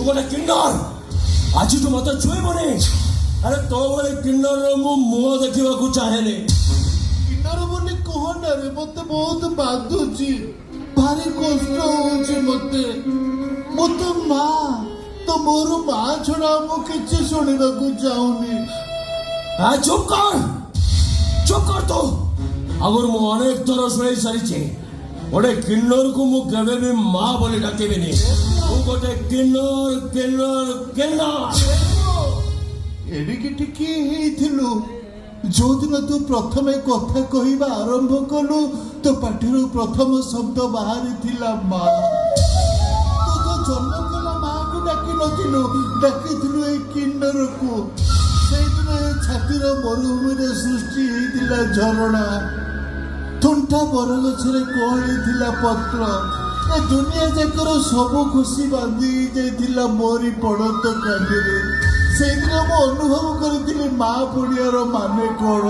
तू गोटे किन्नर आज तू मत छुईबनी अरे तो भले किन्नर मुह देखा चाहे किन्नर बोली कहना रे मत बहुत बाधुची भारी कष्ट होची मते मत माँ तो मोर माँ छड़ा मु किछि सुनिबा को चाहुनी चुप कर तो अगर मु अनेक थर शुणी सारी गोटे किन्नर को मु केबे भी माँ बोली डाकिबिनी तू गोटे किन्नर किन्नर किन्नर एडिकी टिकी हेइथिलु जो दिन तू प्रथम कथा कहवा आरंभ कलु तो पाठिरु प्रथम शब्द बाहरी थिला माँ तू तो जन्म कला माँ को डाकी नथिलु डाकिथिलु ए किन्नर को सेदिन छातीर मरुभूमि रे सृष्टि हेइथिला झरणा थुंटा बरगछरे कोहळीथिला पत्र ए दुनिया जाकर सब खुशी बांधी जाइथिला मोरी पड़त कांडरे सेदिन मु अनुभव करथिली माँ पुड़ियार माने कोन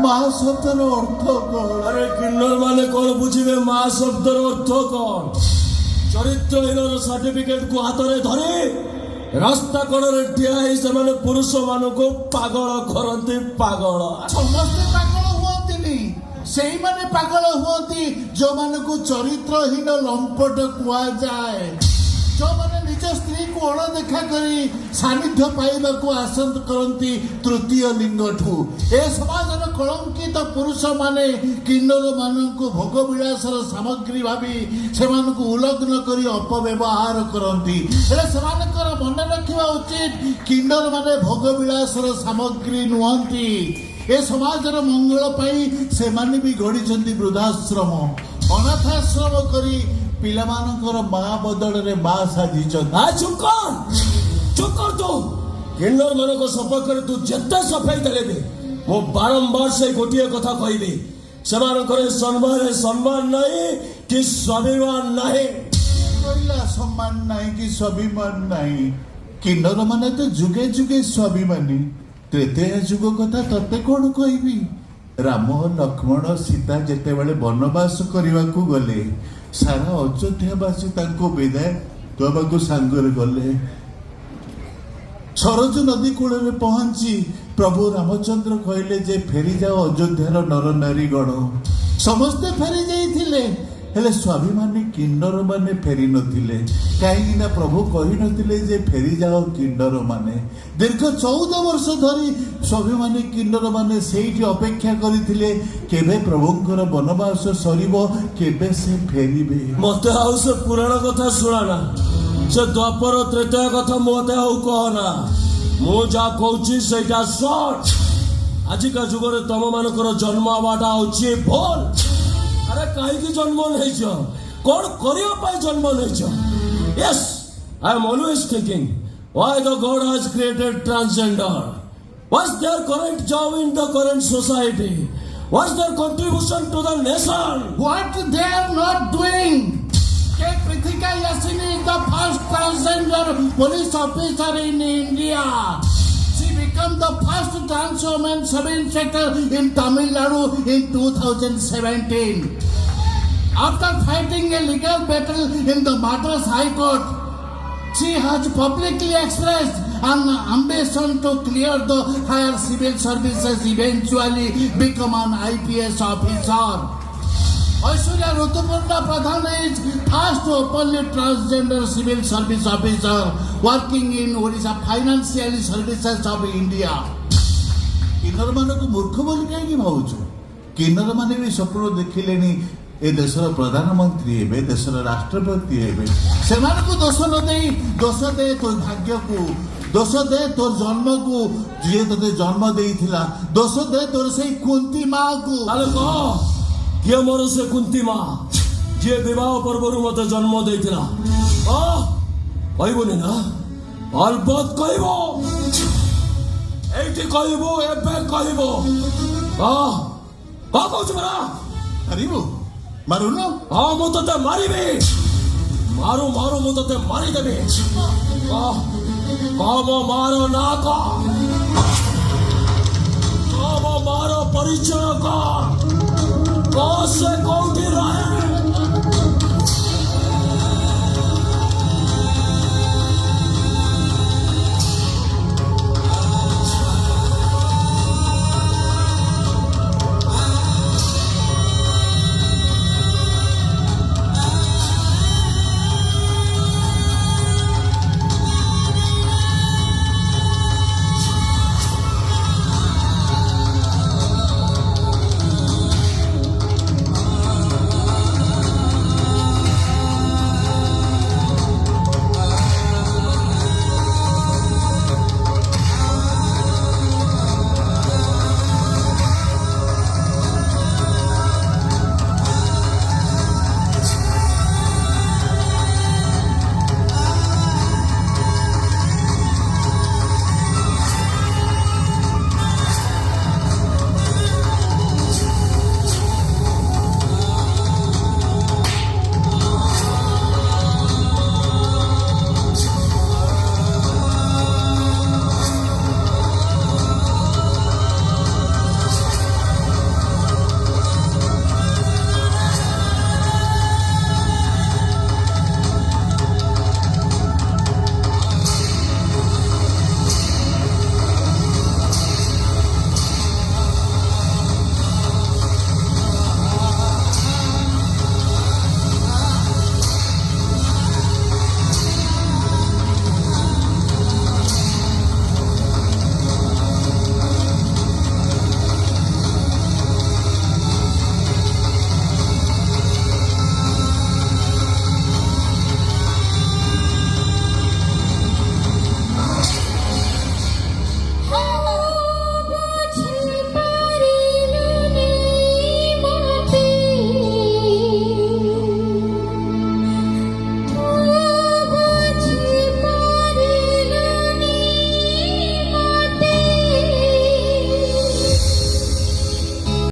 माँ शब्दर अर्थ कोन अरे किन्नर माने कौन बुझे माँ शब्दर अर्थ कौन चरित्रहीन सर्टिफिकेट को हाथ में धरे रास्ता कड़े ठिया से पुरुष मान को पागल करते पागल समस्ते पागल हुआंतिनी सेई माने पागल हुआंती जो मान को चरित्रहीन लंपट कुआ जाए जो माने निज स्त्री को अणदेखा करी सानिध्य पाइबा को आसंत करती तृतीय लिंग ठू ए समाजर कलंकित पुरुष माने किन्नर मानक भोग विलासर सामग्री भावी से उल्लग्न करी अपव्यवहार करती हेले सेमानकर मन रखा उचित किन्नर माने भोग विलासर सामग्री नुहंती ए समाजर मंगल पाई से माने भी गढ़ी वृद्धाश्रम अनाथाश्रम करी पिलामानकर माँ बदल रे माँ साजी चुप कर तू किन्नर मान को सपक्ष तू जिते सफाई देले भी मो बारंबार से गोटे कथा कहबी से सम्मान नहीं कि स्वाभिमान नहीं कहला सम्मान नहीं कि स्वाभिमान नहीं किन्नर माने तो जुगे जुगे स्वाभिमानी त्रेतेय जुग कथा तते कौन कहबी राम लक्ष्मण सीता जेते बेले वनवास करने को गले सारा अयोध्यावासी तांको विदाय दबाकू सांगरे गले सरज नदी कूल में पहुंची प्रभु रामचंद्र कहले जे फेरी जाओ अयोध्यार नर नारी गण समस्ते फेरी जाइथिले हेले स्वाभिमानी किन्नर माने फेरी नथिले कहीं ना प्रभु कही नथिले जे फेरी जाओ किन्नर माने दीर्घ 14 वर्ष धरी स्वाभिमानी किन्नर माने सेठी अपेक्षा करिथिले केबे प्रभुंकर वनवास सरीबो केबे से फेरीबे मते आउ से पुराण कथा सुनाना से द्वापर त्रेतय कथा मते आउ कहना मु जा कहूची सेटा सच आजिका जुगरे तम मानकर जन्म आवाटा होची भूल अरे कहीं जन्म नहीं कौन करने जन्म नहीं yes I am always thinking why the God has created transgender what's their current job in the current society what's their contribution to the nation what they are not doing के Prithika Yashini is the first transgender police officer in India become the first trans woman sub-inspector in Tamil Nadu in 2017. After fighting a legal battle in the Madras High Court, she has publicly expressed an ambition to clear the higher civil services, eventually become an IPS officer. Aishwarya Rutuparna Pradhan is first openly transgender civil service officer working in Odisha Financial Services of India. किन्नर मान को मूर्ख बोली कहीं भावुଛୁ किन्नर माने भी स्वप्न देखिलेनी ए देशर प्रधानमंत्री हेबे देशर राष्ट्रपति हेबे सेमान को दोष न दे दोष दे तो भाग्य को दोष दे तोर जन्म को जे तते जन्म देइथिला दोष दे तोर से कुंती मां को अरे कह किए मोर से कुंती माँ जे विवाह पर्व मत जन्म देइथिला कहबोनी ना अलबत कहबो एठी कहबो एबे कहबो कहूछु मरा मारिबो मारुनो हाँ मु तते मारिबे मारू मारू मु तते मारी देबे कह मारो ना कह मारो परिचय कह से कौटी रहे